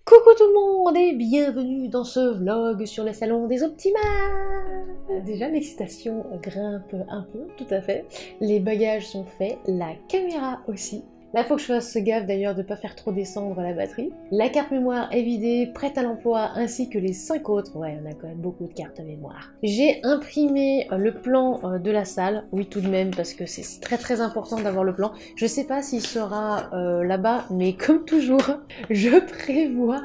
Coucou tout le monde et bienvenue dans ce vlog sur le salon des Optima. Déjà l'excitation grimpe un peu, tout à fait. Les bagages sont faits, la caméra aussi. Là, faut que je fasse gaffe d'ailleurs de ne pas faire trop descendre la batterie. La carte mémoire est vidée, prête à l'emploi, ainsi que les 5 autres. Ouais, on a quand même beaucoup de cartes mémoire. J'ai imprimé le plan de la salle. Oui, tout de même, parce que c'est très important d'avoir le plan. Je sais pas s'il sera là-bas, mais comme toujours, je prévois.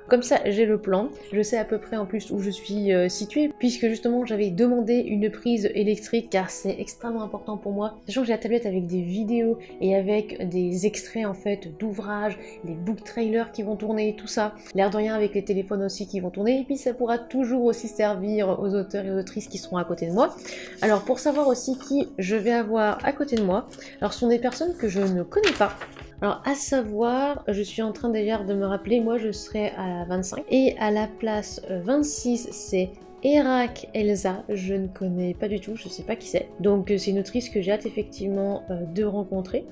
Comme ça, j'ai le plan. Je sais à peu près en plus où je suis située, puisque justement, j'avais demandé une prise électrique, car c'est extrêmement important pour moi. Sachant que j'ai la tablette avec des vidéos et avec des extraits en fait d'ouvrages, les book trailers qui vont tourner, tout ça. L'air de rien avec les téléphones aussi qui vont tourner, et puis ça pourra toujours aussi servir aux auteurs et aux autrices qui seront à côté de moi. Alors pour savoir aussi qui je vais avoir à côté de moi, alors ce sont des personnes que je ne connais pas. Alors à savoir, je suis en train d'ailleurs de me rappeler, moi je serai à la 25 et à la place 26 c'est Erak Elsa, je ne connais pas du tout, je sais pas qui c'est. Donc c'est une autrice que j'ai hâte effectivement de rencontrer.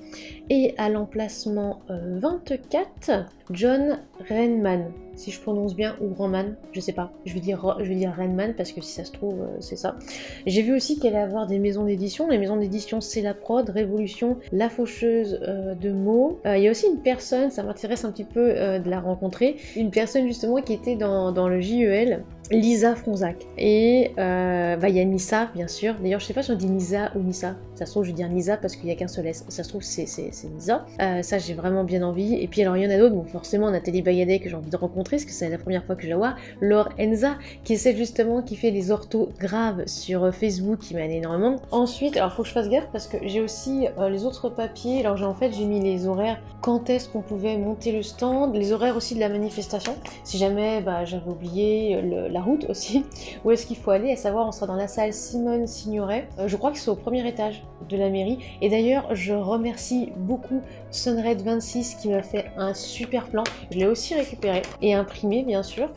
Et à l'emplacement 24, John Renman, si je prononce bien, ou Renman, je sais pas. Je vais dire Renman parce que si ça se trouve, c'est ça. J'ai vu aussi qu'elle allait avoir des maisons d'édition. Les maisons d'édition, c'est La Prod, Révolution, La Faucheuse de mots. Il y a aussi une personne, ça m'intéresse un petit peu de la rencontrer, une personne justement qui était dans le JEL, Lisa Fronzac. Et il y a Nissa, bien sûr. D'ailleurs, je sais pas si on dit Nisa ou Nissa. Ça se trouve, je vais dire Nisa parce qu'il n'y a qu'un seul S. Ça se trouve, c'est Nisa. Ça, j'ai vraiment bien envie. Et puis, alors, il y en a d'autres. Bon, forcément, Nathalie Bayadet, que j'ai envie de rencontrer, parce que c'est la première fois que je la vois. Laure Enza, qui est celle justement qui fait les orthographes sur Facebook, qui m'aide énormément. Ensuite, alors, faut que je fasse gaffe parce que j'ai aussi les autres papiers. Alors, j'ai mis les horaires. Quand est-ce qu'on pouvait monter le stand? Les horaires aussi de la manifestation. Si jamais, j'avais oublié la route aussi, où est-ce qu'il faut aller, à savoir on sera dans la salle Simone Signoret, je crois que c'est au premier étage de la mairie, et d'ailleurs je remercie beaucoup Sunred26 qui m'a fait un super plan, je l'ai aussi récupéré et imprimé bien sûr,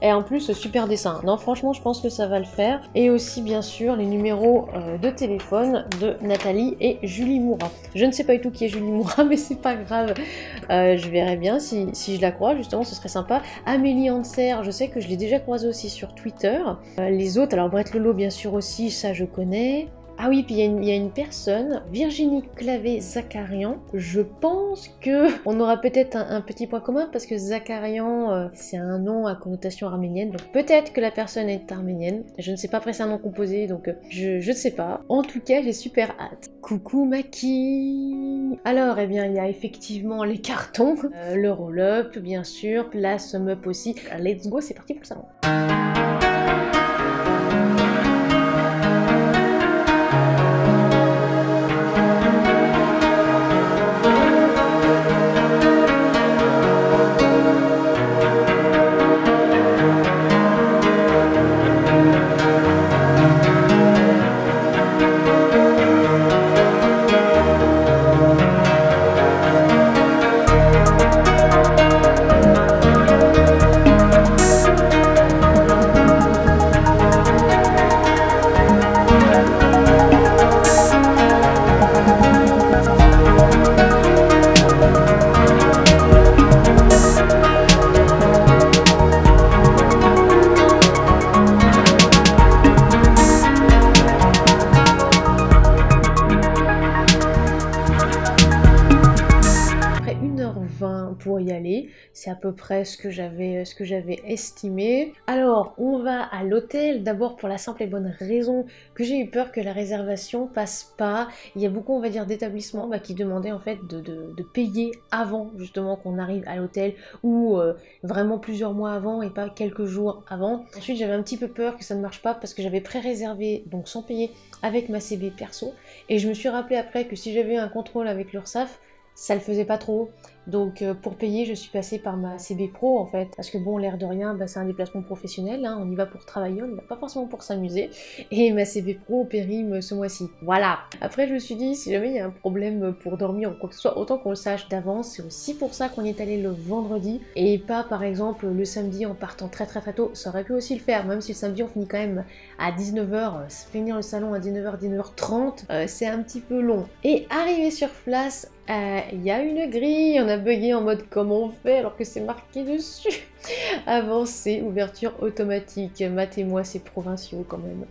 et en plus super dessin, non franchement je pense que ça va le faire, et aussi bien sûr les numéros de téléphone de Nathalie et Julie Moura. Je ne sais pas du tout qui est Julie Moura, mais c'est pas grave, je verrai bien si je la croise, justement ce serait sympa. Amélie Anser, je sais que je l'ai déjà croisée aussi sur Twitter. Les autres, alors Brett Lolo bien sûr aussi, ça je connais. Ah oui, puis il y a une personne, Virginie Clavé-Zakarian. Je pense que on aura peut-être un petit point commun parce que Zakarian, c'est un nom à connotation arménienne. Donc peut-être que la personne est arménienne. Je ne sais pas, après c'est un nom composé, donc je ne sais pas. En tout cas, j'ai super hâte. Coucou Maki. Alors, eh bien, il y a effectivement les cartons, le roll-up, bien sûr, la sum-up aussi. Let's go, c'est parti pour le salon. Pour y aller, c'est à peu près ce que j'avais estimé. Alors on va à l'hôtel, d'abord pour la simple et bonne raison que j'ai eu peur que la réservation passe pas. Il y a beaucoup, on va dire, d'établissements qui demandaient en fait de payer avant justement qu'on arrive à l'hôtel, ou vraiment plusieurs mois avant et pas quelques jours avant. Ensuite j'avais un petit peu peur que ça ne marche pas parce que j'avais pré-réservé, donc sans payer, avec ma CB perso, et je me suis rappelé après que si j'avais eu un contrôle avec l'URSSAF, ça le faisait pas trop. Donc pour payer, je suis passée par ma CB Pro en fait, parce que bon, l'air de rien, c'est un déplacement professionnel, hein, on y va pour travailler, on n'y va pas forcément pour s'amuser, et ma CB Pro périme ce mois-ci. Voilà. Après je me suis dit, si jamais il y a un problème pour dormir ou quoi que ce soit, autant qu'on le sache d'avance. C'est aussi pour ça qu'on y est allé le vendredi, et pas par exemple le samedi en partant très tôt. Ça aurait pu aussi le faire, même si le samedi on finit quand même à 19h, finir le salon à 19h, 19h30, c'est un petit peu long. Et arrivé sur place, il y a une grille, on a bugué en mode comment on fait alors que c'est marqué dessus. Avancée, ouverture automatique. Matt et moi, c'est provinciaux quand même.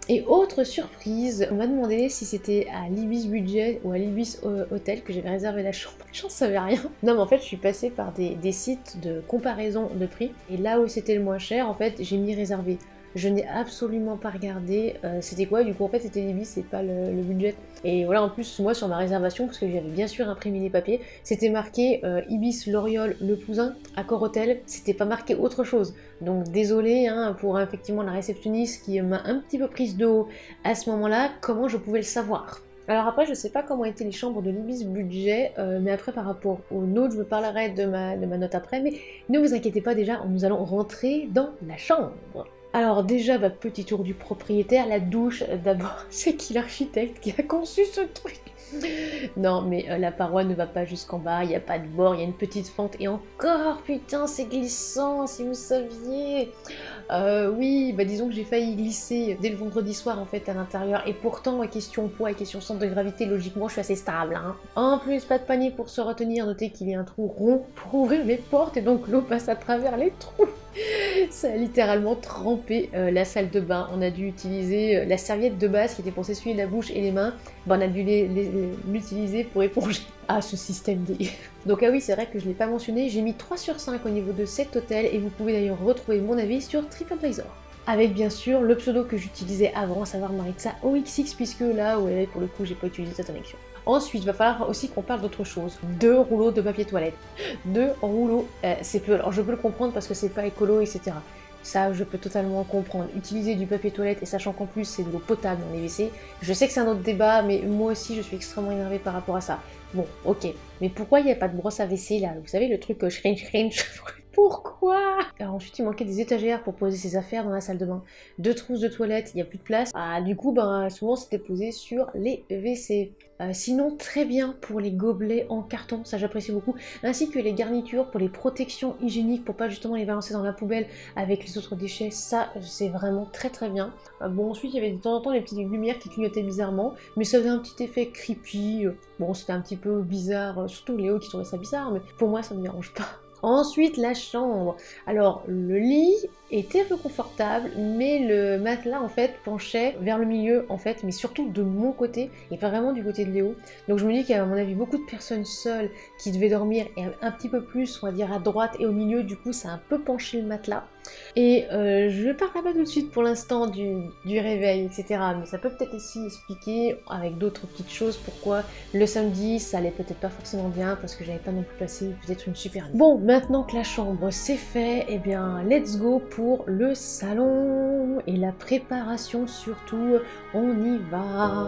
Et autre surprise, on m'a demandé si c'était à l'Ibis Budget ou à l'Ibis Hotel que j'avais réservé la chambre. J'en savais rien. Non mais en fait je suis passée par des sites de comparaison de prix et là où c'était le moins cher, en fait j'ai mis réservé. Je n'ai absolument pas regardé c'était quoi, du coup en fait c'était l'Ibis, c'est pas le budget. Et voilà, en plus moi sur ma réservation, parce que j'avais bien sûr imprimé les papiers, c'était marqué Ibis L'Oriole Le Pouzin, Accor Hôtel, c'était pas marqué autre chose. Donc désolé hein, pour effectivement la réceptionniste qui m'a un petit peu prise de haut à ce moment-là, comment je pouvais le savoir? Alors après, je sais pas comment étaient les chambres de l'Ibis Budget, mais après par rapport aux nôtres, je vous parlerai de ma note après, mais ne vous inquiétez pas, déjà, nous allons rentrer dans la chambre. Alors déjà, petit tour du propriétaire, la douche, d'abord, c'est qui l'architecte qui a conçu ce truc? Non, mais la paroi ne va pas jusqu'en bas, il n'y a pas de bord, il y a une petite fente, et encore, putain, c'est glissant, si vous saviez. Oui, disons que j'ai failli glisser dès le vendredi soir, en fait, à l'intérieur, et pourtant, question poids et question centre de gravité, logiquement, je suis assez stable, hein. En plus, pas de panier pour se retenir, notez qu'il y a un trou rond pour ouvrir les portes, et donc l'eau passe à travers les trous. Ça a littéralement trempé la salle de bain. On a dû utiliser la serviette de base qui était pour s'essuyer la bouche et les mains. On a dû l'utiliser pour éponger. Ah, ce système D. Donc ah oui, c'est vrai que je ne l'ai pas mentionné. J'ai mis 3 sur 5 au niveau de cet hôtel et vous pouvez d'ailleurs retrouver mon avis sur TripAdvisor. Avec bien sûr le pseudo que j'utilisais avant, à savoir Maritza OXX, puisque là, ouais, pour le coup, j'ai pas utilisé cette annexion. Ensuite, il va falloir aussi qu'on parle d'autre chose. 2 rouleaux de papier toilette. 2 rouleaux, c'est peu. Alors je peux le comprendre parce que c'est pas écolo, etc. Ça, je peux totalement comprendre. Utiliser du papier toilette et sachant qu'en plus c'est de l'eau potable dans les WC, je sais que c'est un autre débat, mais moi aussi je suis extrêmement énervée par rapport à ça. Bon, ok. Mais pourquoi il n'y a pas de brosse à WC là? Vous savez, le truc shrinch. Pourquoi? Alors ensuite, il manquait des étagères pour poser ses affaires dans la salle de bain. 2 trousses de toilette, il n'y a plus de place. Ah, du coup, souvent c'était posé sur les WC. Sinon, très bien pour les gobelets en carton, ça j'apprécie beaucoup. Ainsi que les garnitures pour les protections hygiéniques, pour pas justement les balancer dans la poubelle avec les autres déchets. Ça, c'est vraiment très très bien. Bon, ensuite, il y avait de temps en temps des petites lumières qui clignotaient bizarrement, mais ça faisait un petit effet creepy. Bon, c'était un petit peu bizarre, surtout Léo qui trouvait ça bizarre, mais pour moi, ça me dérange pas. Ensuite, la chambre. Alors, le lit était un peu confortable, mais le matelas, en fait, penchait vers le milieu, en fait, mais surtout de mon côté, et pas vraiment du côté de Léo. Donc je me dis qu'il y a, à mon avis, beaucoup de personnes seules qui devaient dormir, et un petit peu plus, on va dire, à droite et au milieu, du coup, ça a un peu penché le matelas. Et je ne parlerai pas tout de suite pour l'instant du réveil, etc. Mais ça peut peut-être aussi expliquer, avec d'autres petites choses, pourquoi le samedi, ça allait peut-être pas forcément bien, parce que j'avais pas non plus passé peut-être une super nuit. Bon, maintenant que la chambre c'est fait, eh bien, let's go pour le salon et la préparation surtout, on y va.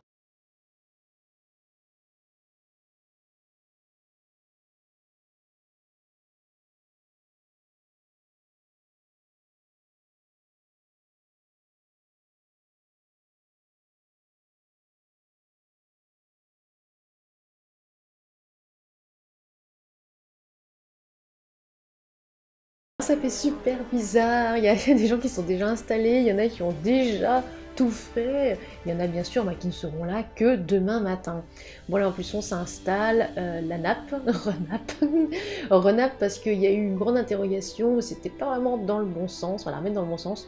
Ça fait super bizarre, il y a des gens qui sont déjà installés, il y en a qui ont déjà tout fait, il y en a bien sûr qui ne seront là que demain matin. Bon là en plus on s'installe, la nappe, renappe parce qu'il y a eu une grande interrogation, c'était pas vraiment dans le bon sens, on va la remettre dans le bon sens.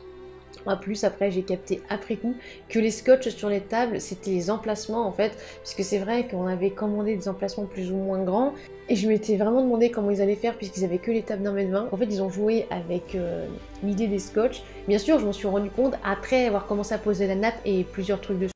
En plus, après, j'ai capté après coup que les scotch sur les tables, c'était les emplacements en fait, puisque c'est vrai qu'on avait commandé des emplacements plus ou moins grands, et je m'étais vraiment demandé comment ils allaient faire puisqu'ils avaient que les tables d'1,20 m. En fait, ils ont joué avec l'idée des scotch. Bien sûr, je m'en suis rendu compte après avoir commencé à poser la nappe et plusieurs trucs dessus.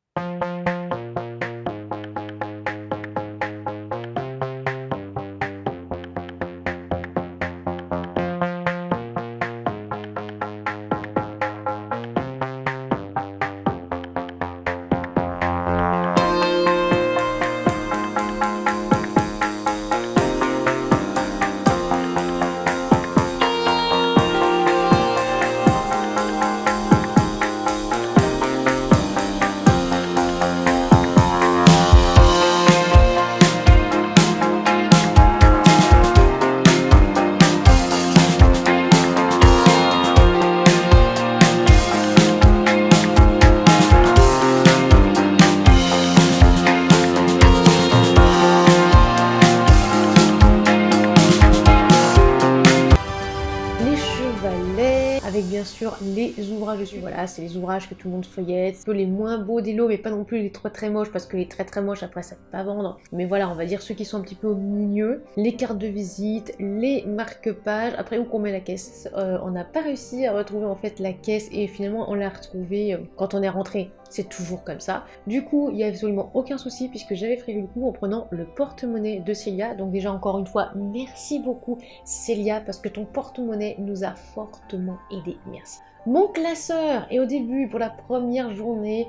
chevalet, avec bien sûr les ouvrages dessus. Voilà, c'est les ouvrages que tout le monde feuillette, un peu les moins beaux des lots, mais pas non plus les très moches, parce que les très moches après ça peut pas vendre. Mais voilà, on va dire ceux qui sont un petit peu au milieu, les cartes de visite, les marque-pages. Après où qu'on met la caisse, on n'a pas réussi à retrouver en fait la caisse et finalement on l'a retrouvée quand on est rentré. C'est toujours comme ça. Du coup, il n'y a absolument aucun souci puisque j'avais prévu le coup en prenant le porte-monnaie de Célia. Donc déjà, encore une fois, merci beaucoup Célia parce que ton porte-monnaie nous a fortement aidé. Merci. Mon classeur, et au début, pour la première journée,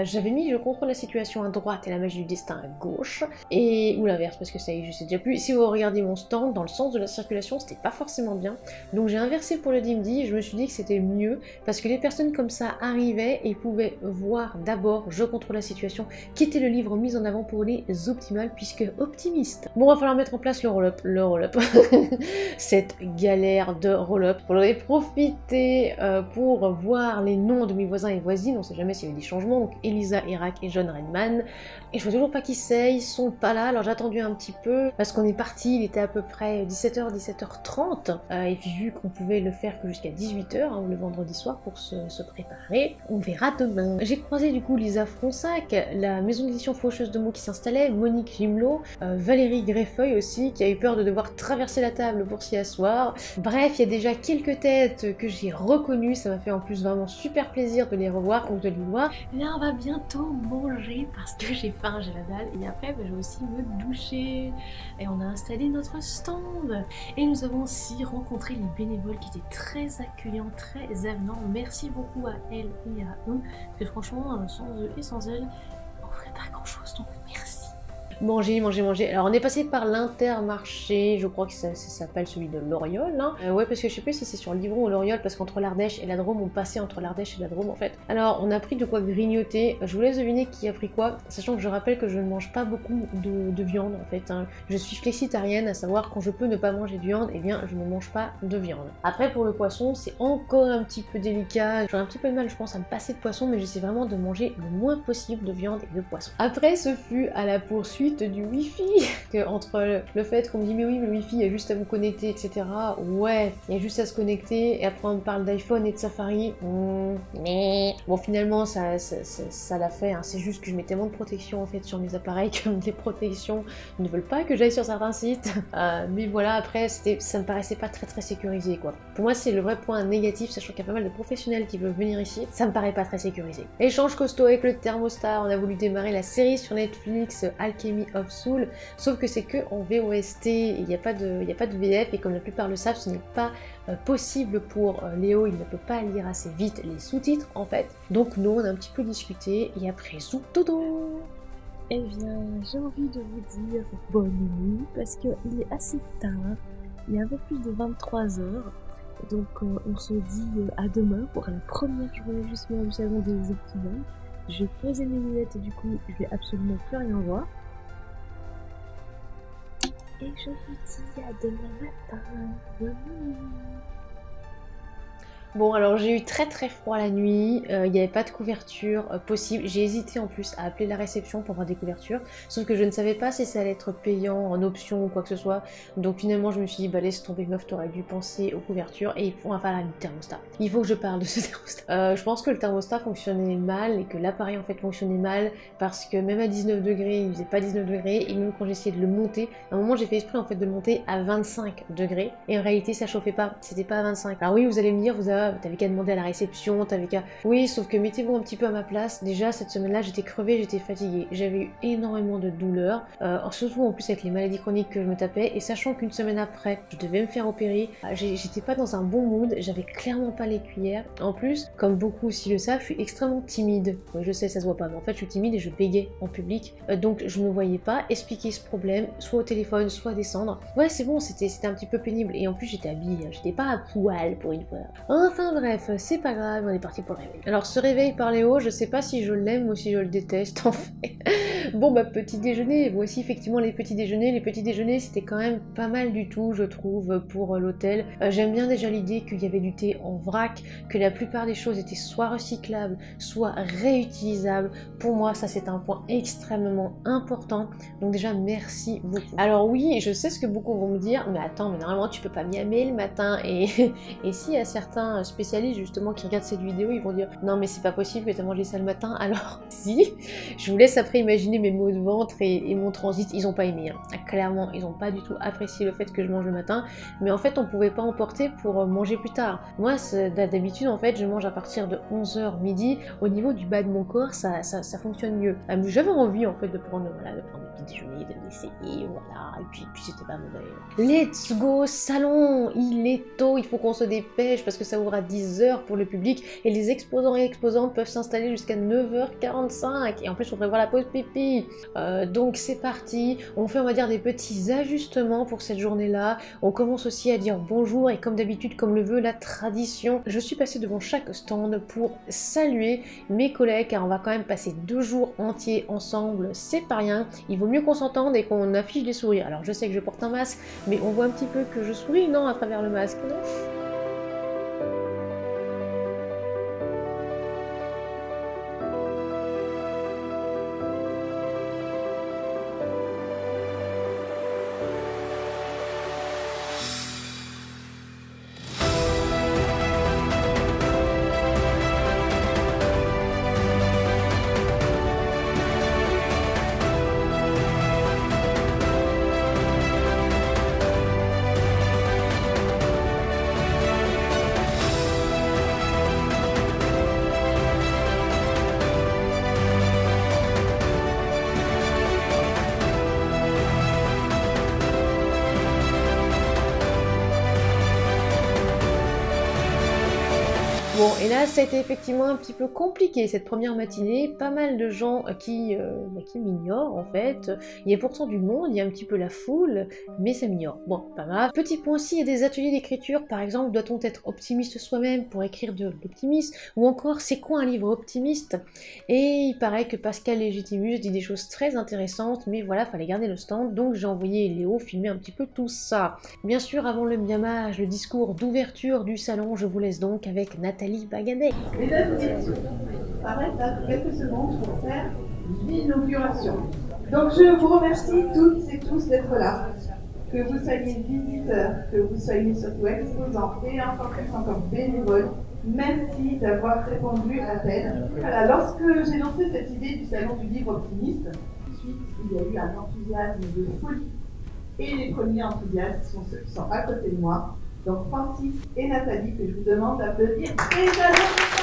j'avais mis je contrôle la situation à droite et la magie du destin à gauche, ou l'inverse parce que ça y est, je sais déjà plus. Si vous regardez mon stand, dans le sens de la circulation, c'était pas forcément bien. Donc j'ai inversé pour le DMD et je me suis dit que c'était mieux parce que les personnes comme ça arrivaient et pouvaient voir d'abord je contrôle la situation, qui était le livre mis en avant pour les optimales puisque optimistes. Bon, il va falloir mettre en place le roll-up. Cette galère de roll-up. J'en ai profité pour voir les noms de mes voisins et voisines, on sait jamais s'il y a eu des changements, donc Elisa Irak et John Redman, et je vois toujours pas qui c'est, ils sont pas là, alors j'ai attendu un petit peu, parce qu'on est parti, il était à peu près 17h, 17h30, et puis vu qu'on pouvait le faire que jusqu'à 18h, hein, le vendredi soir, pour se préparer, on verra demain. J'ai croisé du coup Lisa Fronsac, la maison d'édition Faucheuse de mots qui s'installait, Monique Gimelot, Valérie Greffeuil aussi, qui a eu peur de devoir traverser la table pour s'y asseoir. Bref, il y a déjà quelques têtes que j'ai reconnues, ça m'a fait en plus vraiment super plaisir de les revoir ou de les voir. Là on va bientôt manger parce que j'ai faim, j'ai la dalle, et après je vais aussi me doucher. Et on a installé notre stand. Et nous avons aussi rencontré les bénévoles qui étaient très accueillants, très avenants. Merci beaucoup à elles et à eux, parce que franchement, sans eux et sans elles, on ferait pas grand chose, donc merci. Manger. Alors on est passé par l'Intermarché, je crois que ça s'appelle celui de Loriol. Hein. Ouais, parce que je sais plus si c'est sur Livron ou Loriol, parce qu'entre l'Ardèche et la Drôme, on passait entre l'Ardèche et la Drôme en fait. Alors on a pris de quoi grignoter. Je vous laisse deviner qui a pris quoi, sachant que je rappelle que je ne mange pas beaucoup de viande en fait. Hein. Je suis flexitarienne, à savoir quand je peux ne pas manger de viande, eh bien je ne mange pas de viande. Après pour le poisson, c'est encore un petit peu délicat. J'ai un petit peu de mal, je pense, à me passer de poisson, mais j'essaie vraiment de manger le moins possible de viande et de poisson. Après, ce fut à la poursuite du wifi, que entre le fait qu'on me dit mais oui mais le wifi il y a juste à vous connecter etc, ouais il y a juste à se connecter, et après on me parle d'iPhone et de Safari, mais bon finalement ça l'a fait, hein. C'est juste que je mets tellement de protection en fait sur mes appareils que les protections ne veulent pas que j'aille sur certains sites, mais voilà, après ça me paraissait pas très sécurisé quoi. Pour moi c'est le vrai point négatif, sachant qu'il y a pas mal de professionnels qui veulent venir ici, ça me paraît pas très sécurisé. Échange costaud avec le thermostat, on a voulu démarrer la série sur Netflix Alchemy of Soul, sauf que c'est que en VOST, il n'y a pas de VF, et comme la plupart le savent, ce n'est pas possible pour Léo, il ne peut pas lire assez vite les sous-titres en fait. Donc nous on a un petit peu discuté, et après zou dodo. Eh bien, j'ai envie de vous dire bonne nuit, parce qu'il est assez tard, il est un peu plus de 23 heures, donc on se dit à demain pour la première journée justement du salon des optimales. Je vais poser mes lunettes et du coup je vais absolument plus rien voir. Et je vous dis à demain matin. Bonne nuit. Bon, alors j'ai eu très froid la nuit, il n'y avait pas de couverture possible. J'ai hésité en plus à appeler la réception pour avoir des couvertures, sauf que je ne savais pas si ça allait être payant en option ou quoi que ce soit. Donc finalement je me suis dit bah laisse tomber meuf, t'aurais dû penser aux couvertures, et on va faire le thermostat. Il faut que je parle de ce thermostat. Je pense que le thermostat fonctionnait mal et que l'appareil en fait fonctionnait mal, parce que même à 19 degrés il faisait pas 19 degrés, et même quand j'essayais de le monter, à un moment j'ai fait exprès en fait de le monter à 25 degrés, et en réalité ça chauffait pas, c'était pas à 25. Alors oui, vous allez me dire, t'avais qu'à demander à la réception, t'avais qu'à... Oui, sauf que mettez-vous un petit peu à ma place. Déjà, cette semaine-là, j'étais crevée, j'étais fatiguée. J'avais eu énormément de douleurs, surtout en plus avec les maladies chroniques que je me tapais, et sachant qu'une semaine après, je devais me faire opérer, j'étais pas dans un bon mood, j'avais clairement pas les cuillères. En plus, comme beaucoup aussi le savent, je suis extrêmement timide. Oui, je sais, ça se voit pas, mais en fait, je suis timide et je bégayais en public, donc je me voyais pas expliquer ce problème, soit au téléphone, soit descendre. Ouais, c'est bon, c'était un petit peu pénible, et en plus, j'étais habillée, j'étais pas à poil pour une fois. Enfin bref, c'est pas grave, on est parti pour le réveil. Alors ce réveil par Léo, je sais pas si je l'aime ou si je le déteste en fait. Bon bah petit déjeuner, voici effectivement les petits déjeuners. Les petits déjeuners c'était quand même pas mal du tout je trouve pour l'hôtel. J'aime bien déjà l'idée qu'il y avait du thé en vrac, que la plupart des choses étaient soit recyclables, soit réutilisables. Pour moi ça c'est un point extrêmement important, donc déjà merci beaucoup. Alors oui, je sais ce que beaucoup vont me dire, mais attends, mais normalement tu peux pas miamer le matin et si à certains spécialistes justement qui regardent cette vidéo, ils vont dire non mais c'est pas possible que tu as mangé ça le matin, alors si, je vous laisse après imaginer mes maux de ventre et mon transit, ils ont pas aimé, hein. Clairement ils ont pas du tout apprécié le fait que je mange le matin, mais en fait on pouvait pas emporter pour manger plus tard. Moi d'habitude en fait je mange à partir de 11h midi, au niveau du bas de mon corps ça fonctionne mieux. J'avais envie en fait de prendre des petits déjeuners, de l'essayer, voilà, et puis c'était pas mauvais. Let's go salon, il est tôt, il faut qu'on se dépêche parce que ça ouvre à 10h pour le public et les exposants et exposantes peuvent s'installer jusqu'à 9h45 et en plus on prévoit la pause pipi. Donc c'est parti, on fait on va dire des petits ajustements pour cette journée-là, on commence aussi à dire bonjour et comme d'habitude, comme le veut la tradition, je suis passée devant chaque stand pour saluer mes collègues car on va quand même passer 2 jours entiers ensemble, c'est pas rien, il vaut mieux qu'on s'entende et qu'on affiche des sourires. Alors je sais que je porte un masque, mais on voit un petit peu que je souris, non, à travers le masque, non ? Bon, et là, ça a été effectivement un petit peu compliqué cette première matinée. Pas mal de gens qui m'ignorent en fait. Il y a pourtant du monde, il y a un petit peu la foule, mais ça m'ignore. Bon, pas grave. Petit point aussi, il y a des ateliers d'écriture. Par exemple, doit-on être optimiste soi-même pour écrire de l'optimisme? Ou encore, c'est quoi un livre optimiste? Et il paraît que Pascal Légitimus dit des choses très intéressantes, mais voilà, fallait garder le stand. Donc j'ai envoyé Léo filmer un petit peu tout ça. Bien sûr, avant le miamage, le discours d'ouverture du salon, je vous laisse donc avec Nathalie Bagadet. Mesdames et messieurs, arrête à quelques secondes pour faire l'inauguration. Donc je vous remercie toutes et tous d'être là. Que vous soyez visiteurs, que vous soyez surtout exposants et encore plus encore bénévoles, merci d'avoir répondu à l'appel. Voilà, lorsque j'ai lancé cette idée du salon du livre optimiste, tout de suite il y a eu un enthousiasme de folie. Et les premiers enthousiastes sont ceux qui sont à côté de moi. Donc Francis et Nathalie, que je vous demande d'applaudir très chaleureusement.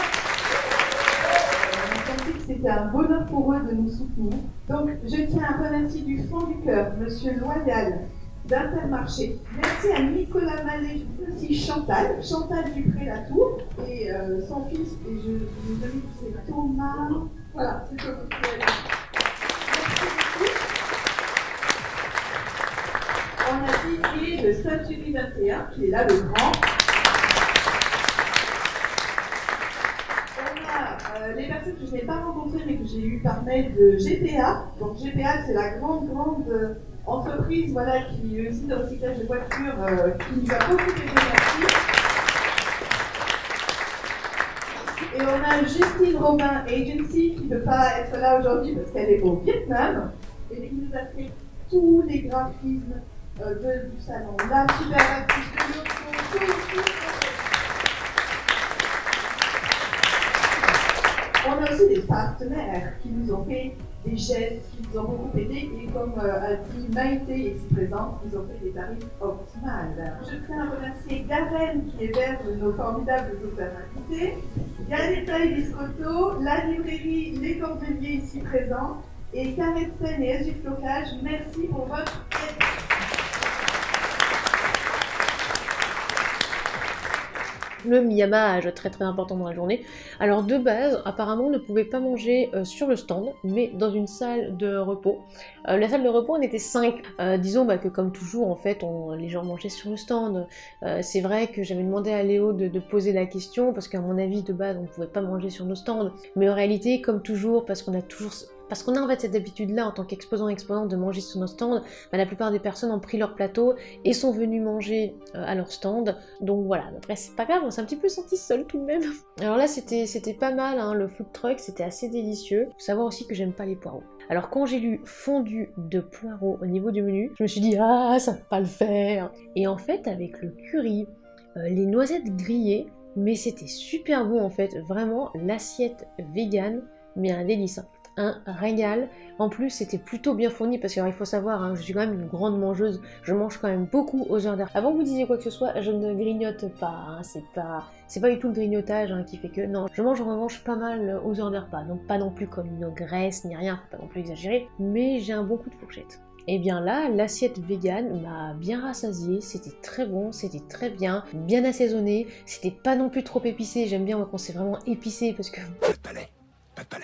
C'était un bonheur pour eux de nous soutenir. Donc je tiens à remercier du fond du cœur Monsieur Loyal d'Intermarché. Merci à Nicolas Mallet, aussi Chantal Dupré-Latour et son fils, et je vous donne c'est Thomas. Voilà, c'est Thomas. On a dit le Saint-Julie 21, qui est là le grand. On a les personnes que je n'ai pas rencontrées, mais que j'ai eues par mail de GPA. Donc GPA, c'est la grande entreprise voilà, qui est aussi de recyclage de voitures, qui nous a beaucoup aidé là-dessus. Et on a Justine Robin Agency, qui ne peut pas être là aujourd'hui parce qu'elle est au Vietnam, et qui nous a fait tous les graphismes du salon, la super actrice de l'autre. On a aussi des partenaires qui nous ont fait des gestes, qui nous ont beaucoup aidés, et comme a dit Maïté ici présente, ils ont fait des tarifs optimales. Je tiens à remercier Garen qui héberge nos formidables auteurs invités, Galétaï Biscotto, la librairie Les Cordeliers ici présents, et Karetsen et SG Flocage, merci pour votre aide. le mi-amage très très important dans la journée. Alors de base, apparemment on ne pouvait pas manger sur le stand, mais dans une salle de repos. La salle de repos on était 5. Disons que comme toujours en fait les gens mangeaient sur le stand. C'est vrai que j'avais demandé à Léo de poser la question, parce qu'à mon avis de base on ne pouvait pas manger sur nos stands. Mais en réalité comme toujours, parce qu'on a en fait cette habitude-là en tant qu'exposant de manger sur nos stands, la plupart des personnes ont pris leur plateau et sont venues manger à leur stand. Donc voilà, après c'est pas grave, on s'est un petit peu senti seul tout de même. Alors là c'était pas mal, hein, le food truck c'était assez délicieux. Faut savoir aussi que j'aime pas les poireaux. Alors quand j'ai lu fondu de poireaux au niveau du menu, je me suis dit ah ça va pas le faire. Et en fait avec le curry, les noisettes grillées, mais c'était super bon en fait, vraiment l'assiette vegan, mais un délice. Un régal. En plus c'était plutôt bien fourni parce qu'il faut savoir, hein, je suis quand même une grande mangeuse, je mange quand même beaucoup aux heures de repas. Avant que vous disiez quoi que ce soit, je ne grignote pas, hein, c'est pas du tout le grignotage hein, qui fait que, non, je mange en revanche pas mal aux heures de repas, donc pas non plus comme une graisse ni rien, faut pas non plus exagérer, mais j'ai un bon coup de fourchette. Et bien là, l'assiette vegan m'a bien rassasiée, c'était très bon, c'était très bien assaisonné, c'était pas non plus trop épicé, j'aime bien moi quand c'est vraiment épicé parce que...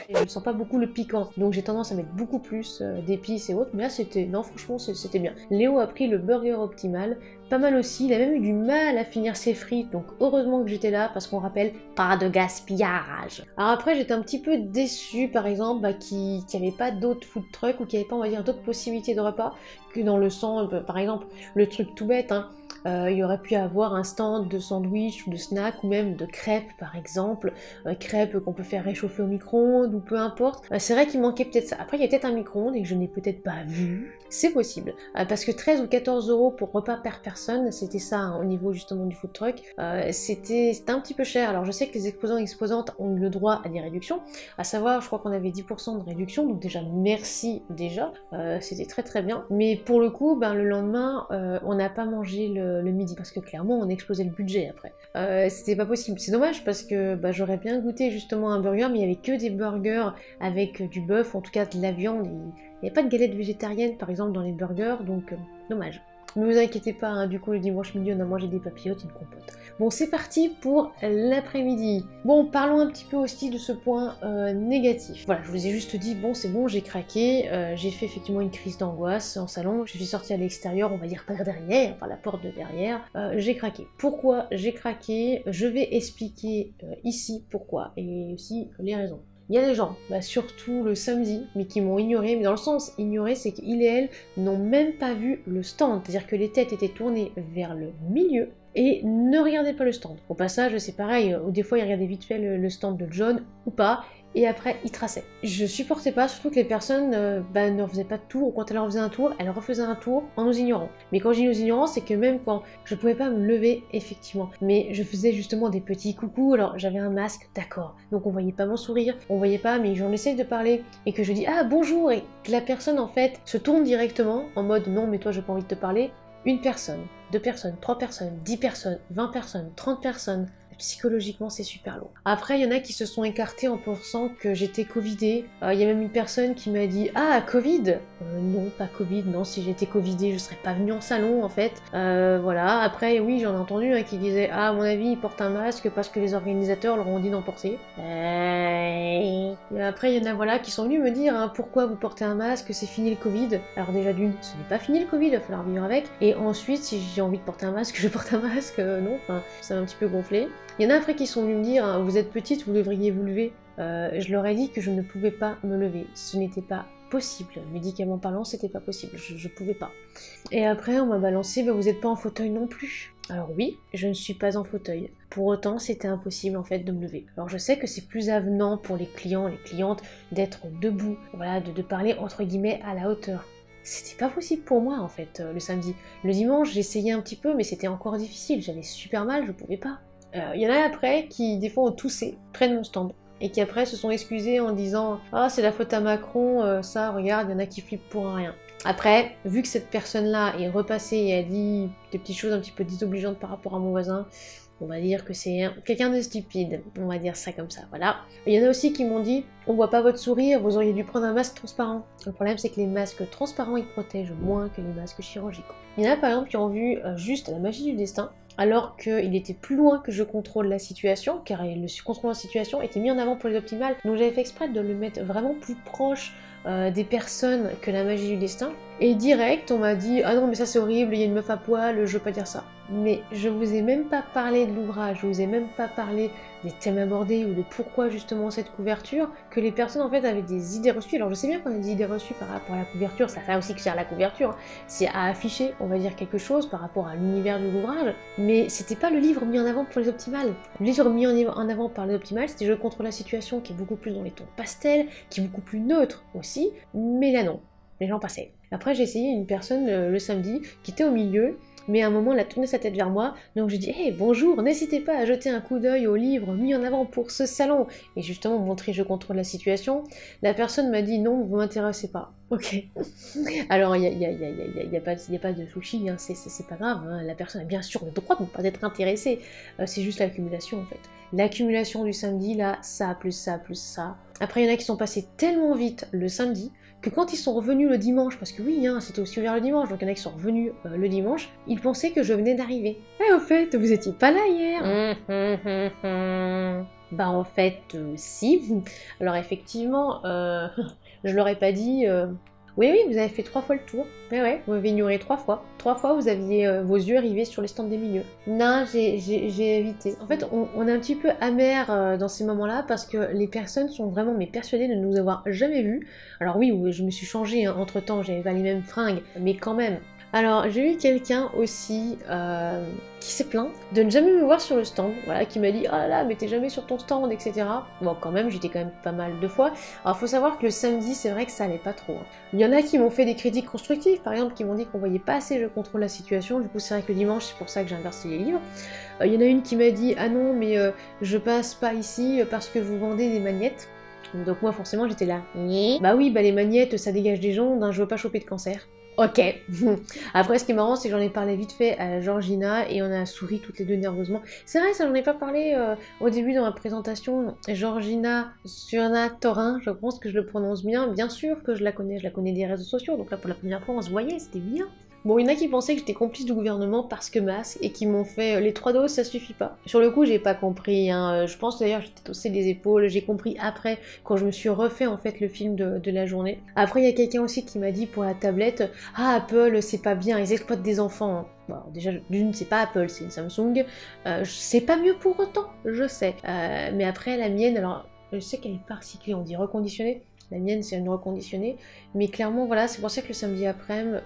Et je ne sens pas beaucoup le piquant, donc j'ai tendance à mettre beaucoup plus d'épices et autres, mais là c'était, non franchement c'était bien. Léo a pris le burger optimal, pas mal aussi, il a même eu du mal à finir ses frites, donc heureusement que j'étais là, parce qu'on rappelle, pas de gaspillage. Alors après j'étais un petit peu déçue par exemple qu'il n'y avait pas d'autres food trucks, ou qu'il n'y avait pas on va dire d'autres possibilités de repas, que dans le centre, par exemple, le truc tout bête, hein. Il y aurait pu avoir un stand de sandwich ou de snack ou même de crêpes par exemple, crêpes qu'on peut faire réchauffer au micro-ondes ou peu importe. C'est vrai qu'il manquait peut-être ça. Après il y a peut-être un micro-ondes et que je n'ai peut-être pas vu, c'est possible. Parce que 13 ou 14 € pour repas per personne, c'était ça hein, au niveau justement du food truck, c'était un petit peu cher. Alors je sais que les exposants et exposantes ont eu le droit à des réductions, à savoir je crois qu'on avait 10% de réduction, donc déjà merci déjà, c'était très très bien. Mais pour le coup, le lendemain, on n'a pas mangé le midi, parce que clairement on explosait le budget après. C'était pas possible, c'est dommage parce que j'aurais bien goûté justement un burger, mais il y avait que des burgers avec du bœuf, en tout cas de la viande, il n'y avait pas de galettes végétariennes par exemple dans les burgers, donc dommage. Ne vous inquiétez pas, hein, du coup le dimanche midi on a mangé des papillotes et une compote. Bon c'est parti pour l'après-midi. Bon parlons un petit peu aussi de ce point négatif. Voilà, je vous ai juste dit bon c'est bon j'ai craqué, j'ai fait effectivement une crise d'angoisse en salon, je suis sortie à l'extérieur, on va dire par derrière, par la porte de derrière, j'ai craqué. Pourquoi j'ai craqué? Je vais expliquer ici pourquoi et aussi les raisons. Il y a des gens, surtout le samedi, mais qui m'ont ignoré, mais dans le sens ignoré, c'est qu'ils et elles n'ont même pas vu le stand, c'est-à-dire que les têtes étaient tournées vers le milieu et ne regardaient pas le stand. Au passage, c'est pareil, ou des fois ils regardaient vite fait le stand de John ou pas, et après ils traçaient. Je supportais pas, surtout que les personnes ne refaisaient pas de tour, ou quand elles en faisaient un tour, elles refaisaient un tour en nous ignorant. Mais quand je dis nous ignorant, c'est que même quand je pouvais pas me lever, effectivement, mais je faisais justement des petits coucous, alors j'avais un masque, d'accord, donc on voyait pas mon sourire, on voyait pas, mais j'en essaye de parler, et que je dis ah bonjour, et que la personne en fait se tourne directement, en mode non mais toi j'ai pas envie de te parler, une personne, 2 personnes, 3 personnes, 10 personnes, 20 personnes, 30 personnes, psychologiquement c'est super lourd. Après il y en a qui se sont écartés en pensant que j'étais covidée. Il y a même une personne qui m'a dit ah Covid, non pas Covid, non si j'étais covidée je serais pas venue en salon en fait. Voilà, après oui j'en ai entendu qui disait ah à mon avis il porte un masque parce que les organisateurs leur ont dit d'en porter. Et après il y en a voilà qui sont venus me dire hein, pourquoi vous portez un masque, c'est fini le Covid. Alors déjà d'une, ce n'est pas fini le Covid, il va falloir vivre avec. Et ensuite si j'ai envie de porter un masque, je porte un masque, non, enfin ça m'a un petit peu gonflé. Il y en a après qui sont venus me dire hein, vous êtes petite, vous devriez vous lever. Je leur ai dit que je ne pouvais pas me lever, ce n'était pas possible, médicalement parlant c'était pas possible, je pouvais pas. Et après on m'a balancé vous êtes pas en fauteuil non plus. Alors oui, je ne suis pas en fauteuil. Pour autant, c'était impossible en fait de me lever. Alors je sais que c'est plus avenant pour les clients, les clientes d'être debout, voilà, de parler entre guillemets à la hauteur. C'était pas possible pour moi en fait le samedi. Le dimanche j'essayais un petit peu mais c'était encore difficile, j'avais super mal, je pouvais pas. Il y en a après qui des fois ont toussé près de mon stand et qui après se sont excusés en disant ah c'est la faute à Macron, ça regarde, il y en a qui flippent pour un rien. Après, vu que cette personne-là est repassée et a dit des petites choses un petit peu désobligeantes par rapport à mon voisin, on va dire que c'est quelqu'un de stupide, on va dire ça comme ça, voilà. Il y en a aussi qui m'ont dit, on voit pas votre sourire, vous auriez dû prendre un masque transparent. Le problème c'est que les masques transparents ils protègent moins que les masques chirurgicaux. Il y en a par exemple qui ont vu juste la magie du destin, alors qu'il était plus loin que je contrôle la situation, car le contrôle de la situation était mis en avant pour les optimales, donc j'avais fait exprès de le mettre vraiment plus proche des personnes que la magie du destin. Et direct, on m'a dit « Ah non, mais ça c'est horrible, il y a une meuf à poil, je veux pas dire ça. » Mais je vous ai même pas parlé de l'ouvrage, je vous ai même pas parlé des thèmes abordés ou de pourquoi justement cette couverture, que les personnes en fait avaient des idées reçues. Alors je sais bien qu'on a des idées reçues par rapport à la couverture, ça fait aussi que c'est à la couverture, c'est à afficher, on va dire, quelque chose par rapport à l'univers de l'ouvrage, mais c'était pas le livre mis en avant pour les optimales. Le livre mis en avant par les optimales, c'était Je contrôle la situation, qui est beaucoup plus dans les tons pastels, qui est beaucoup plus neutre aussi, mais là non, les gens passaient. Après j'ai essayé une personne le samedi qui était au milieu, mais à un moment elle a tourné sa tête vers moi, donc j'ai dit hey, bonjour, n'hésitez pas à jeter un coup d'œil au livre mis en avant pour ce salon, et justement montrer Je contrôle la situation. La personne m'a dit non, vous m'intéressez pas. Ok. Alors il y a pas de sushi, hein, c'est pas grave, hein. La personne a bien sûr le droit de ne pas être intéressée, c'est juste l'accumulation en fait. L'accumulation du samedi, là, ça plus ça plus ça. Après il y en a qui sont passés tellement vite le samedi, que quand ils sont revenus le dimanche, parce que oui, hein, c'était aussi ouvert le dimanche, donc il y en a qui sont revenus le dimanche, ils pensaient que je venais d'arriver. Et au fait, vous étiez pas là hier. Bah en fait, si. Alors effectivement, je leur ai pas dit... Oui, vous avez fait 3 fois le tour. Mais ouais, vous m'avez ignoré 3 fois. 3 fois, vous aviez vos yeux rivés sur les stands des milieux. Non, j'ai évité. En fait, on est un petit peu amer dans ces moments-là parce que les personnes sont vraiment persuadées de ne nous avoir jamais vus. Alors oui, je me suis changée, hein, entre-temps, j'avais pas les mêmes fringues, mais quand même. Alors, j'ai eu quelqu'un aussi qui s'est plaint de ne jamais me voir sur le stand, voilà, qui m'a dit « Oh là là, mais t'es jamais sur ton stand, etc. » Bon, quand même, j'étais quand même pas mal de fois. Alors, faut savoir que le samedi, c'est vrai que ça allait pas trop. Hein. Il y en a qui m'ont fait des critiques constructives, par exemple, qui m'ont dit qu'on voyait pas assez Je contrôle la situation, du coup, c'est vrai que le dimanche, c'est pour ça que j'ai inversé les livres. Il y en a une qui m'a dit « Ah non, mais je passe pas ici parce que vous vendez des magnettes. » Donc moi, forcément, j'étais là « Bah oui, bah les magnettes, ça dégage des ondes, hein, je veux pas choper de cancer. » Ok. Après, ce qui est marrant, c'est que j'en ai parlé vite fait à Georgina et on a souri toutes les deux nerveusement. C'est vrai, ça j'en ai pas parlé au début dans ma présentation. Georgina Surna Torin, je pense que je le prononce bien sûr que je la connais des réseaux sociaux, donc là pour la première fois on se voyait, c'était bien. Bon, il y en a qui pensaient que j'étais complice du gouvernement parce que masque et qui m'ont fait les 3 doses, ça suffit pas. Sur le coup, j'ai pas compris. Hein. Je pense d'ailleurs j'étais haussé les épaules. J'ai compris après quand je me suis refait en fait le film de la journée. Après, il y a quelqu'un aussi qui m'a dit pour la tablette ah Apple c'est pas bien, ils exploitent des enfants. Hein. Bon, déjà d'une c'est pas Apple, c'est une Samsung. C'est pas mieux pour autant, je sais. Mais après la mienne, alors je sais qu'elle est pas recyclée, on dit reconditionnée. La mienne, c'est une reconditionnée. Mais clairement, voilà, c'est pour ça que le samedi après-midi,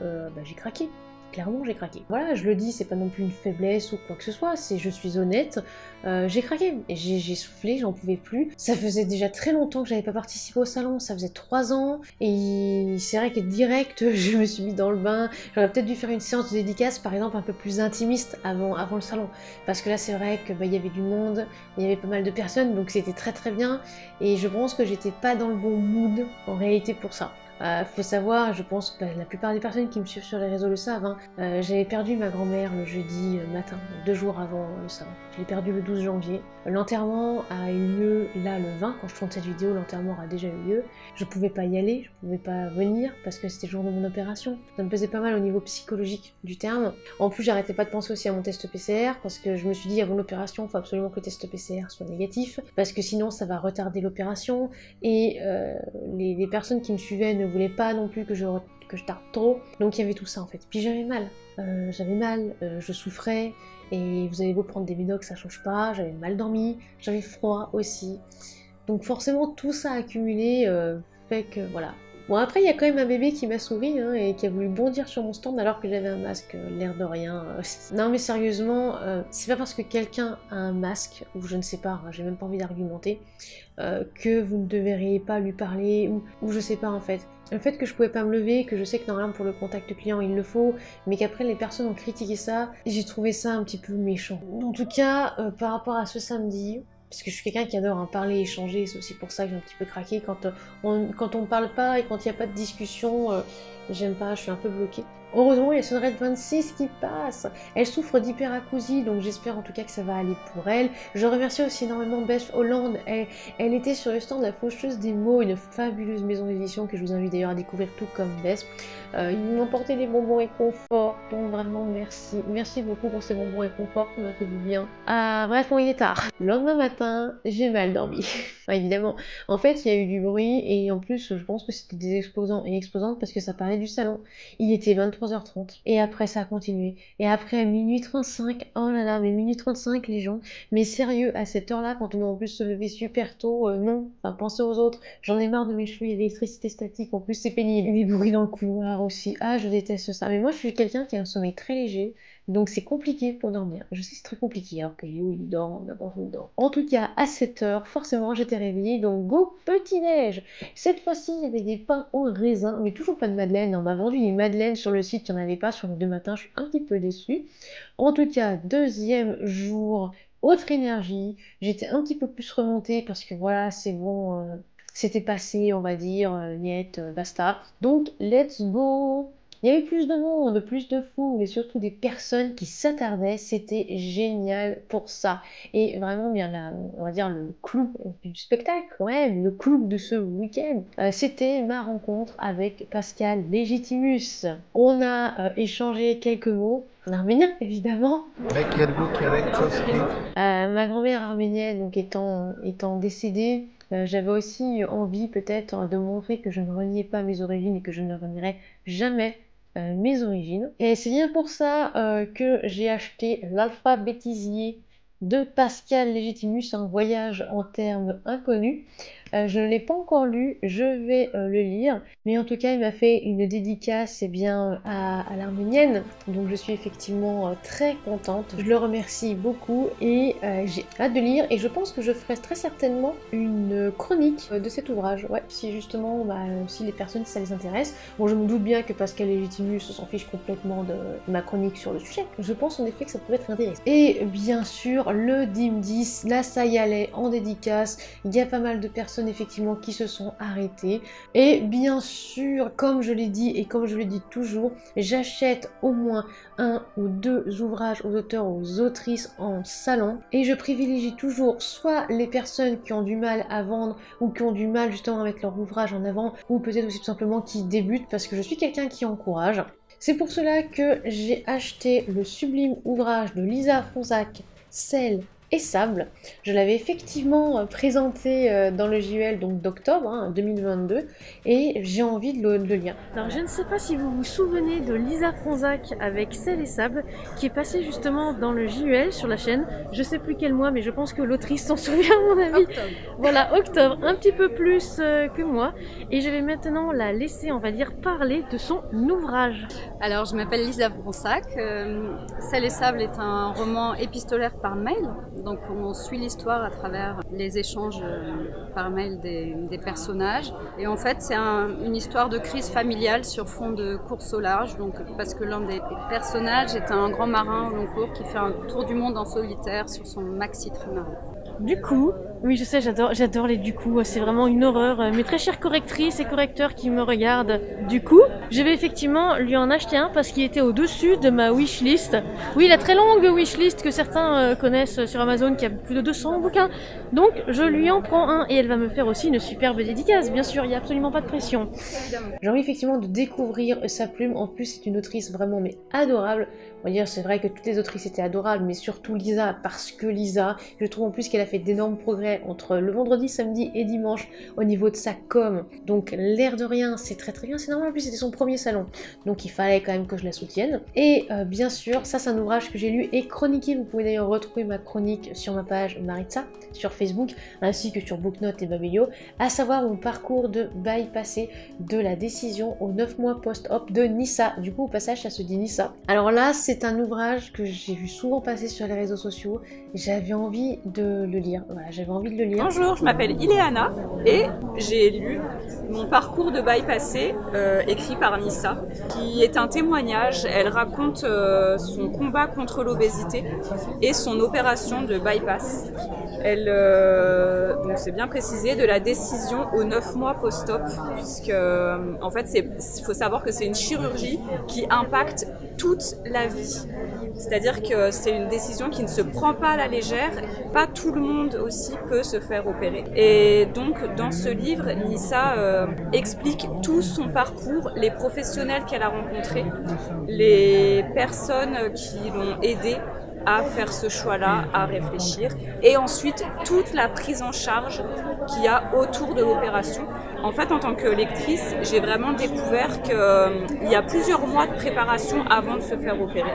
j'ai craqué. Clairement, j'ai craqué. Voilà, je le dis, c'est pas non plus une faiblesse ou quoi que ce soit, c'est je suis honnête, j'ai craqué. J'ai soufflé, j'en pouvais plus. Ça faisait déjà très longtemps que j'avais pas participé au salon, ça faisait 3 ans, et c'est vrai que direct, je me suis mis dans le bain. J'aurais peut-être dû faire une séance de dédicace, par exemple, un peu plus intimiste avant le salon. Parce que là, c'est vrai que y avait du monde, il y avait pas mal de personnes, donc c'était très très bien, et je pense que j'étais pas dans le bon mood, en réalité, pour ça. Faut savoir, je pense que la plupart des personnes qui me suivent sur les réseaux le savent, hein, j'avais perdu ma grand-mère le jeudi matin, 2 jours avant le salon. Je l'ai perdu le 12 janvier. L'enterrement a eu lieu là le 20, quand je tourne cette vidéo, l'enterrement a déjà eu lieu. Je pouvais pas y aller, je pouvais pas venir parce que c'était le jour de mon opération. Ça me pesait pas mal au niveau psychologique du terme. En plus, j'arrêtais pas de penser aussi à mon test PCR parce que je me suis dit avant l'opération, il faut absolument que le test PCR soit négatif parce que sinon ça va retarder l'opération et les personnes qui me suivaient ne voulaient pas non plus que je tarde trop. Donc il y avait tout ça en fait. Puis j'avais mal, je souffrais. Et vous avez beau prendre des Médocs, ça change pas, j'avais mal dormi, j'avais froid aussi. Donc forcément tout ça accumulé fait que voilà. Bon après il y a quand même un bébé qui m'a souri hein, et qui a voulu bondir sur mon stand alors que j'avais un masque, l'air de rien. Non mais sérieusement, c'est pas parce que quelqu'un a un masque, ou je ne sais pas, hein, j'ai même pas envie d'argumenter, que vous ne devriez pas lui parler, ou je sais pas en fait. Le fait que je pouvais pas me lever, que je sais que normalement pour le contact client il le faut, mais qu'après les personnes ont critiqué ça, j'ai trouvé ça un petit peu méchant. En tout cas, par rapport à ce samedi, parce que je suis quelqu'un qui adore hein, parler, échanger, c'est aussi pour ça que j'ai un petit peu craqué, quand on parle pas et quand il n'y a pas de discussion, j'aime pas, je suis un peu bloquée. Heureusement, il y a Sunred 26 qui passe. Elle souffre d'hyperacousie, donc j'espère en tout cas que ça va aller pour elle. Je remercie aussi énormément Beth Holland. Elle était sur le stand de la Faucheuse des mots, une fabuleuse maison d'édition que je vous invite d'ailleurs à découvrir tout comme Beth. Ils m'ont porté des bonbons réconfort, donc vraiment merci. Merci beaucoup pour ces bonbons réconfort, ça m'a fait du bien. Bref, bon, il est tard. Le lendemain matin, j'ai mal dormi. Évidemment. En fait, il y a eu du bruit et en plus, je pense que c'était des exposants et exposantes parce que ça parlait du salon. Il était 23h30 et après ça a continué. Et après à minuit 35, oh là là, mais minuit 35 les gens. Mais sérieux, à cette heure-là, quand on doit en plus se lever super tôt, non. Enfin, pensez aux autres. J'en ai marre de mes cheveux, il y a l'électricité statique, en plus c'est pénible. Les bruits dans le couloir aussi. Ah, je déteste ça. Mais moi, je suis quelqu'un qui a un sommeil très léger. Donc c'est compliqué pour dormir. Je sais que c'est très compliqué, alors que Yo il dort, n'importe où il dort. En tout cas, à 7h, forcément j'étais réveillée, donc go petit-déj. Cette fois-ci, il y avait des pains au raisin, mais toujours pas de madeleine. On m'a vendu des madeleines sur le site, il n'y en avait pas sur le 2 matin, je suis un petit peu déçue. En tout cas, deuxième jour, autre énergie. J'étais un petit peu plus remontée parce que voilà, c'est bon, c'était passé, on va dire, niet, basta. Donc, let's go! Il y avait plus de monde, plus de fous, mais surtout des personnes qui s'attardaient. C'était génial pour ça. Et vraiment, bien on va dire le clou du spectacle, ouais, le clou de ce week-end, c'était ma rencontre avec Pascal Légitimus. On a échangé quelques mots. En arménien, évidemment. Ma grand-mère arménienne, donc étant décédée, j'avais aussi envie peut-être de montrer que je ne reniais pas mes origines et que je ne renierai jamais mes origines. Et c'est bien pour ça que j'ai acheté l'alphabétisier de Pascal Légitimus, un voyage en termes inconnus. Je ne l'ai pas encore lu, je vais le lire, mais en tout cas il m'a fait une dédicace bien, à l'arménienne, donc je suis effectivement très contente. Je le remercie beaucoup et j'ai hâte de lire et je pense que je ferai très certainement une chronique de cet ouvrage, ouais, si justement, si les personnes, si ça les intéresse. Bon, je me doute bien que Pascal Légitimus s'en fiche complètement de ma chronique sur le sujet. Je pense en effet que ça pourrait être intéressant. Et bien sûr, le DIM 10, là ça y allait, en dédicace, il y a pas mal de personnes effectivement qui se sont arrêtées. Et bien sûr, comme je l'ai dit et comme je le dis toujours, j'achète au moins 1 ou 2 ouvrages aux auteurs ou aux autrices en salon. Et je privilégie toujours soit les personnes qui ont du mal à vendre ou qui ont du mal justement à mettre leur ouvrage en avant, ou peut-être aussi tout simplement qui débutent, parce que je suis quelqu'un qui encourage. C'est pour cela que j'ai acheté le sublime ouvrage de Lisa Fronsac, Sel et Sable. Je l'avais effectivement présenté dans le JUL donc d'octobre 2022 et j'ai envie de le lire. Alors je ne sais pas si vous vous souvenez de Lisa Fronsac avec Sel et Sable qui est passée justement dans le JUL sur la chaîne. Je sais plus quel mois mais je pense que l'autrice s'en souvient à mon avis. Octobre. Voilà, octobre, un petit peu plus que moi. Et je vais maintenant la laisser, on va dire, parler de son ouvrage. Alors je m'appelle Lisa Fronsac. Sel et Sable est un roman épistolaire par mail. Donc on suit l'histoire à travers les échanges par mail des personnages. Et en fait c'est une histoire de crise familiale sur fond de course au large. Donc, parce que l'un des personnages est un grand marin au long cours qui fait un tour du monde en solitaire sur son maxi trimaran. Du coup, oui je sais, j'adore les du coup, c'est vraiment une horreur. Mes très chères correctrices et correcteurs qui me regardent, du coup, je vais effectivement lui en acheter un parce qu'il était au-dessus de ma wishlist. Oui, la très longue wishlist que certains connaissent sur Amazon qui a plus de 200 bouquins. Donc je lui en prends un et elle va me faire aussi une superbe dédicace, bien sûr, il n'y a absolument pas de pression. J'ai envie effectivement de découvrir sa plume, en plus c'est une autrice vraiment mais adorable. On va dire, c'est vrai que toutes les autrices étaient adorables, mais surtout Lisa, parce que Lisa, je trouve en plus qu'elle a fait d'énormes progrès entre le vendredi, samedi et dimanche au niveau de sa com. Donc l'air de rien, c'est très très bien, c'est normal, en plus c'était son premier salon, donc il fallait quand même que je la soutienne. Et bien sûr, ça c'est un ouvrage que j'ai lu et chroniqué, vous pouvez d'ailleurs retrouver ma chronique sur ma page Maritza, sur Facebook, ainsi que sur Booknote et Babelio, à savoir mon parcours de bypassé de la décision aux 9 mois post-op de Nissa. Du coup au passage ça se dit Nissa. Alors là c'est un ouvrage que j'ai vu souvent passer sur les réseaux sociaux, j'avais envie de le lire. Voilà, j'avais envie de le lire. Bonjour, je m'appelle Ileana et j'ai lu mon parcours de bypassé écrit par Nissa, qui est un témoignage. Elle raconte son combat contre l'obésité et son opération de bypass. Elle, donc c'est bien précisé, de la décision aux 9 mois post-op, puisque en fait, il faut savoir que c'est une chirurgie qui impacte toute la vie. C'est-à-dire que c'est une décision qui ne se prend pas à la légère. Pas tout le monde aussi peut se faire opérer. Et donc, dans ce livre, Nissa explique tout son parcours, les professionnels qu'elle a rencontrés, les personnes qui l'ont aidée à faire ce choix-là, à réfléchir, et ensuite toute la prise en charge qu'il y a autour de l'opération. En fait, en tant que lectrice, j'ai vraiment découvert qu'il y a plusieurs mois de préparation avant de se faire opérer.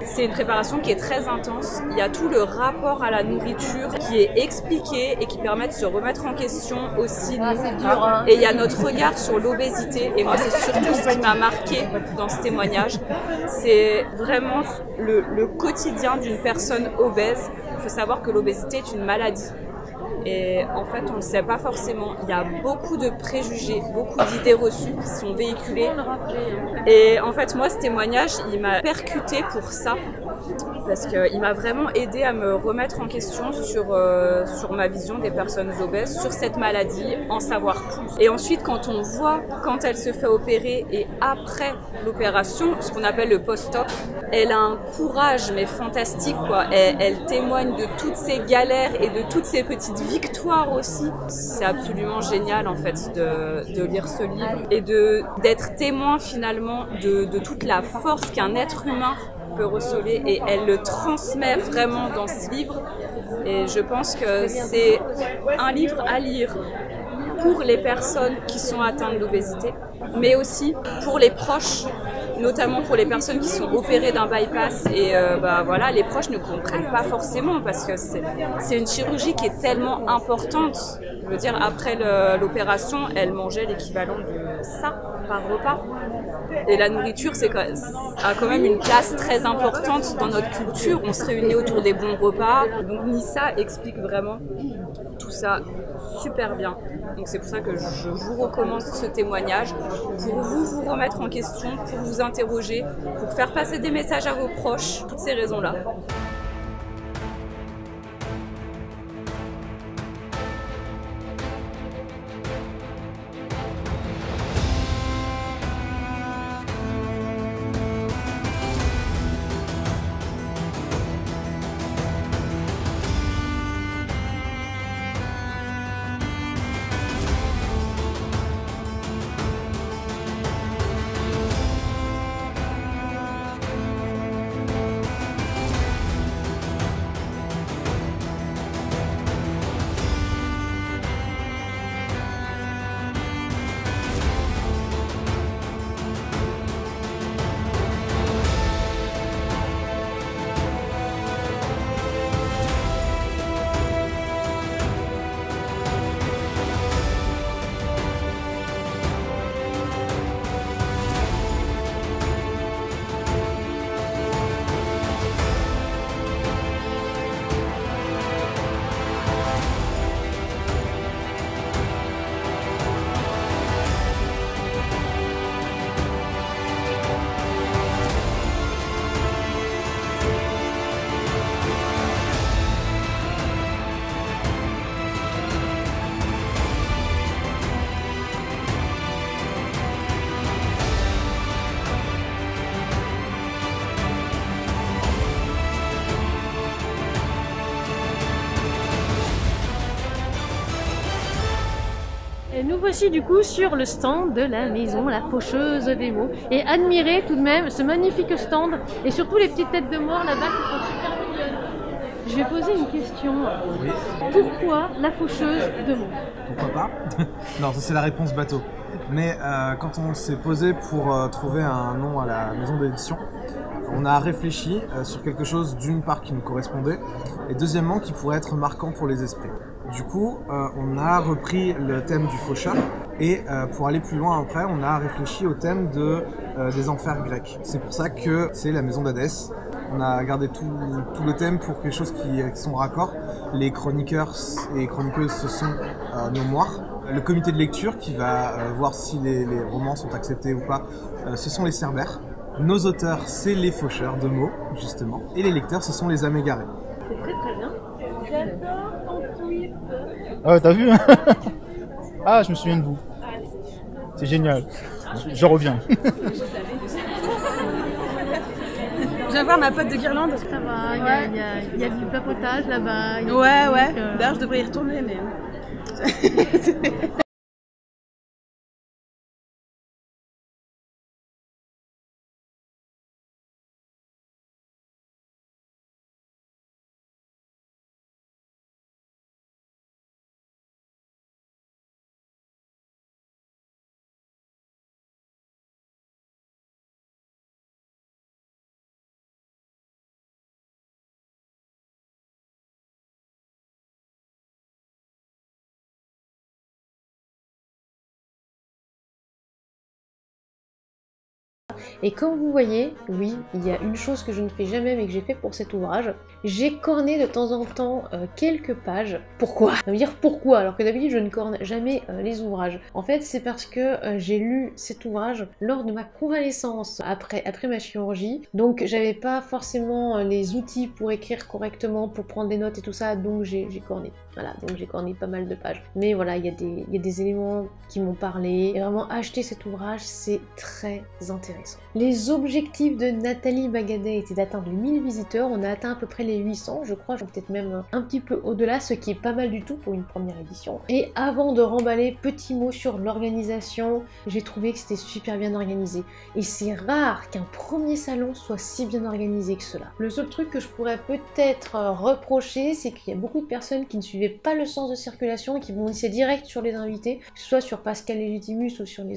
C'est une préparation qui est très intense. Il y a tout le rapport à la nourriture qui est expliqué et qui permet de se remettre en question aussi. Et il y a notre regard sur l'obésité. Et moi, c'est surtout ce qui m'a marqué dans ce témoignage. C'est vraiment le quotidien d'une personne obèse. Il faut savoir que l'obésité est une maladie. Et en fait, on ne le sait pas forcément. Il y a beaucoup de préjugés, beaucoup d'idées reçues qui sont véhiculées. Et en fait, moi, ce témoignage, il m'a percuté pour ça. Parce qu'il m'a vraiment aidé à me remettre en question sur ma vision des personnes obèses, sur cette maladie, en savoir plus. Et ensuite, quand on voit, quand elle se fait opérer et après l'opération, ce qu'on appelle le post-op, elle a un courage mais fantastique, quoi. Elle témoigne de toutes ces galères et de toutes ces petites victoires aussi. C'est absolument génial en fait de lire ce livre et d'être témoin finalement de toute la force qu'un être humain peut receler, et elle le transmet vraiment dans ce livre. Et je pense que c'est un livre à lire pour les personnes qui sont atteintes d'obésité, mais aussi pour les proches, notamment pour les personnes qui sont opérées d'un bypass. Et voilà, les proches ne comprennent pas forcément parce que c'est une chirurgie qui est tellement importante. Je veux dire, après l'opération, elle mangeait l'équivalent de ça par repas. Et la nourriture a quand même une place très importante dans notre culture. On se réunit autour des bons repas. Donc Nissa explique vraiment tout ça super bien. Donc c'est pour ça que je vous recommande ce témoignage, pour vous remettre en question, pour vous interroger, pour faire passer des messages à vos proches, toutes ces raisons-là. Et nous voici du coup sur le stand de la maison La Faucheuse des mots. Et admirez tout de même ce magnifique stand et surtout les petites têtes de mort là-bas qui sont super mignonnes. Je vais poser une question. Oui. Pourquoi La Faucheuse de mots? Pourquoi pas? Non, ça c'est la réponse bateau. Mais quand on s'est posé pour trouver un nom à la maison d'édition, on a réfléchi sur quelque chose d'une part qui nous correspondait et deuxièmement qui pourrait être marquant pour les esprits. Du coup, on a repris le thème du faucheur et pour aller plus loin après, on a réfléchi au thème des enfers grecs. C'est pour ça que c'est la maison d'Hadès On a gardé tout le thème pour quelque chose qui sont raccord. Les chroniqueurs et chroniqueuses, ce sont nos moires. Le comité de lecture qui va voir si les romans sont acceptés ou pas, ce sont les cerbères. Nos auteurs, c'est les faucheurs de mots, justement. Et les lecteurs, ce sont les âmes égarées. C'est très très bien. J'adore ton tweet. Ah ouais, t'as vu? Ah, je me souviens de vous. C'est génial. Je reviens. Je viens voir ma pote de Guirlande. Ça va, il y a du papotage là-bas. Ouais. D'ailleurs, je devrais y retourner, mais... Et comme vous voyez, oui, il y a une chose que je ne fais jamais mais que j'ai fait pour cet ouvrage. J'ai corné de temps en temps quelques pages. Pourquoi? Ça veut dire pourquoi? Alors que d'habitude je ne corne jamais les ouvrages. En fait c'est parce que j'ai lu cet ouvrage lors de ma convalescence après ma chirurgie. Donc j'avais pas forcément les outils pour écrire correctement, pour prendre des notes et tout ça, donc j'ai corné. Voilà, donc j'ai corné pas mal de pages. Mais voilà, il y a des éléments qui m'ont parlé. Et vraiment acheter cet ouvrage, c'est très intéressant. Les objectifs de Nathalie Bagadet étaient d'atteindre les 1000 visiteurs. On a atteint à peu près les 800, je crois, peut-être même un petit peu au-delà, ce qui est pas mal du tout pour une première édition. Et avant de remballer, petit mot sur l'organisation. J'ai trouvé que c'était super bien organisé. Et c'est rare qu'un premier salon soit si bien organisé que cela. Le seul truc que je pourrais peut-être reprocher, c'est qu'il y a beaucoup de personnes qui ne suivaient pas le sens de circulation et qui vont laisser direct sur les invités, que ce soit sur Pascal Légitimus ou sur les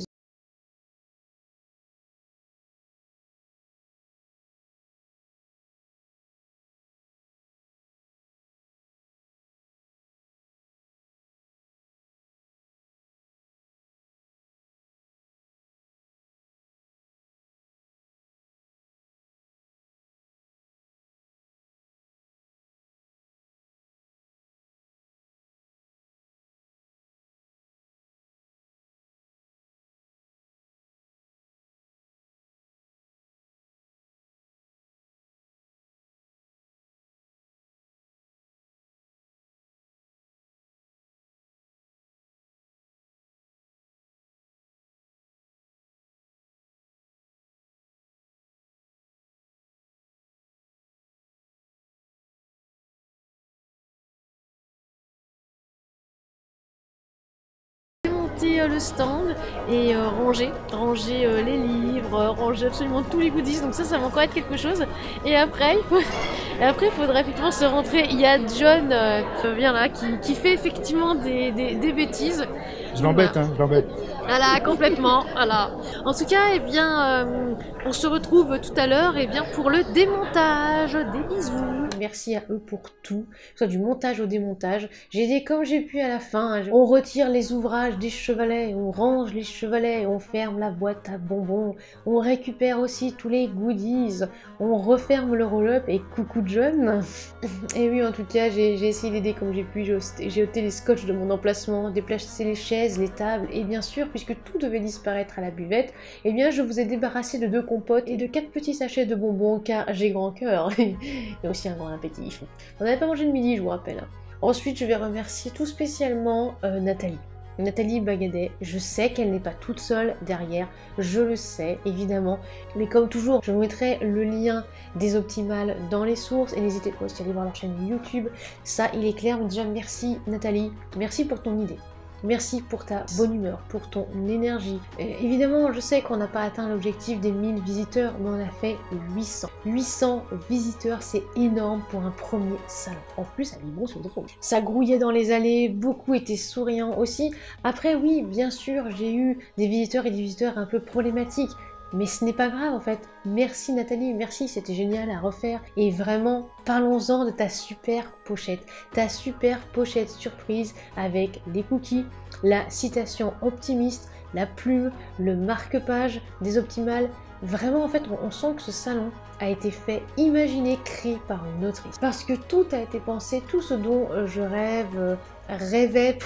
le stand et ranger les livres, ranger absolument tous les goodies, donc ça va encore être quelque chose. Et après il faudra effectivement se rentrer. Il y a John bien là qui fait effectivement des bêtises. Je l'embête, hein, je l'embête. Voilà, complètement, voilà. En tout cas, eh bien, on se retrouve tout à l'heure pour le démontage. Des bisous. Merci à eux pour tout, que ce soit du montage au démontage. J'ai aidé comme j'ai pu à la fin. On retire les ouvrages des chevalets, on range les chevalets, on ferme la boîte à bonbons, on récupère aussi tous les goodies, on referme le roll-up et coucou John. Et oui, en tout cas, j'ai essayé d'aider comme j'ai pu. J'ai ôté les scotch de mon emplacement, déplacé les chaises, les tables, et bien sûr, puisque tout devait disparaître à la buvette, eh bien je vous ai débarrassé de 2 compotes et de 4 petits sachets de bonbons car j'ai grand cœur et aussi un grand appétit. On n'avait pas mangé le midi, je vous rappelle. Ensuite, je vais remercier tout spécialement Nathalie Bagadet. Je sais qu'elle n'est pas toute seule derrière, je le sais évidemment, mais comme toujours, je vous mettrai le lien des Optimales dans les sources et n'hésitez pas aussi à aller voir leur chaîne YouTube. Ça, il est clair. Déjà, merci Nathalie, merci pour ton idée. Merci pour ta bonne humeur, pour ton énergie. Et évidemment, je sais qu'on n'a pas atteint l'objectif des 1000 visiteurs, mais on a fait 800. 800 visiteurs, c'est énorme pour un premier salon. En plus, à Vibron-sur-Drôme. Ça grouillait dans les allées, beaucoup étaient souriants aussi. Après, oui, bien sûr, j'ai eu des visiteurs et des visiteurs un peu problématiques. Mais ce n'est pas grave en fait. Merci Nathalie, merci, c'était génial à refaire. Et vraiment, parlons-en de ta super pochette surprise avec les cookies, la citation optimiste, la plume, le marque-page des Optimales Vraiment, en fait, on sent que ce salon a été fait, imaginé, créé par une autrice. Parce que tout a été pensé, tout ce dont je rêvais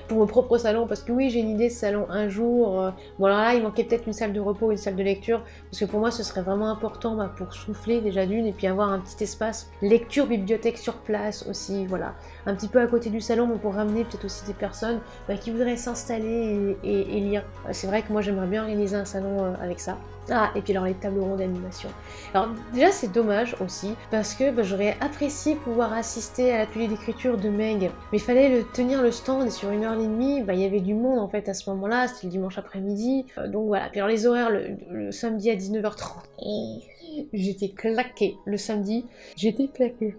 pour mon propre salon, parce que oui, j'ai une idée de salon un jour. Bon, alors là, il manquait peut-être une salle de repos, une salle de lecture, parce que pour moi, ce serait vraiment important pour souffler déjà d'une, et puis avoir un petit espace lecture, bibliothèque sur place aussi, voilà. Un petit peu à côté du salon, mais pour ramener peut-être aussi des personnes qui voudraient s'installer et lire. C'est vrai que moi, j'aimerais bien organiser un salon avec ça. Ah, et puis alors les tables rondes d'animation. Alors déjà c'est dommage aussi parce que j'aurais apprécié pouvoir assister à l'atelier d'écriture de Meg, mais il fallait tenir le stand et sur 1h30, il y avait du monde en fait à ce moment-là, c'était le dimanche après-midi, donc voilà. Puis alors les horaires, le samedi à 19h30, j'étais claquée le samedi, j'étais claquée.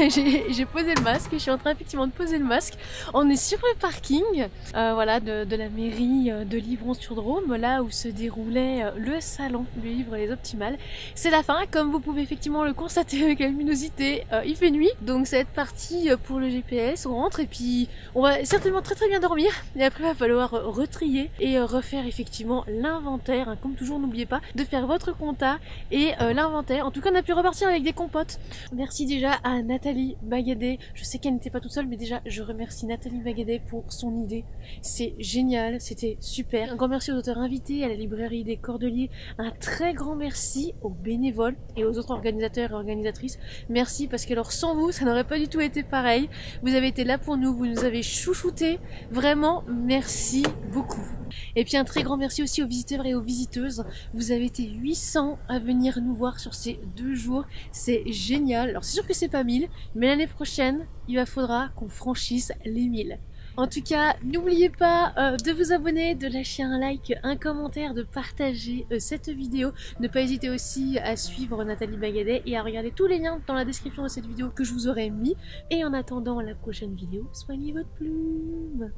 J'ai posé le masque, je suis en train effectivement de poser le masque. On est sur le parking voilà, de la mairie de Livron-sur-Drôme, là où se déroulait le salon du livre Les Optimales. C'est la fin, comme vous pouvez effectivement le constater avec la luminosité, il fait nuit, donc ça va être parti pour le GPS, on rentre et puis on va certainement très bien dormir, et après il va falloir retrier et refaire effectivement l'inventaire, hein. Comme toujours, n'oubliez pas de faire votre compta et l'inventaire. En tout cas, on a pu repartir avec des compotes. Merci déjà à Nathalie Bagadet, je sais qu'elle n'était pas toute seule, mais déjà je remercie Nathalie Bagadet pour son idée, c'est génial, c'était super. Un grand merci aux auteurs invités, à la librairie des Cordeliers, un très grand merci aux bénévoles et aux autres organisateurs et organisatrices. Merci, parce que alors sans vous ça n'aurait pas du tout été pareil, vous avez été là pour nous, vous nous avez chouchoutés, vraiment merci beaucoup. Et puis un très grand merci aussi aux visiteurs et aux visiteuses, vous avez été 800 à venir nous voir sur ces 2 jours, c'est génial. Alors c'est sûr que c'est pas 1000, mais l'année prochaine, il faudra qu'on franchisse les 1000. En tout cas, n'oubliez pas de vous abonner, de lâcher un like, un commentaire, de partager cette vidéo. Ne pas hésiter aussi à suivre Nathalie Bagadet et à regarder tous les liens dans la description de cette vidéo que je vous aurai mis. Et en attendant la prochaine vidéo, soignez votre plume.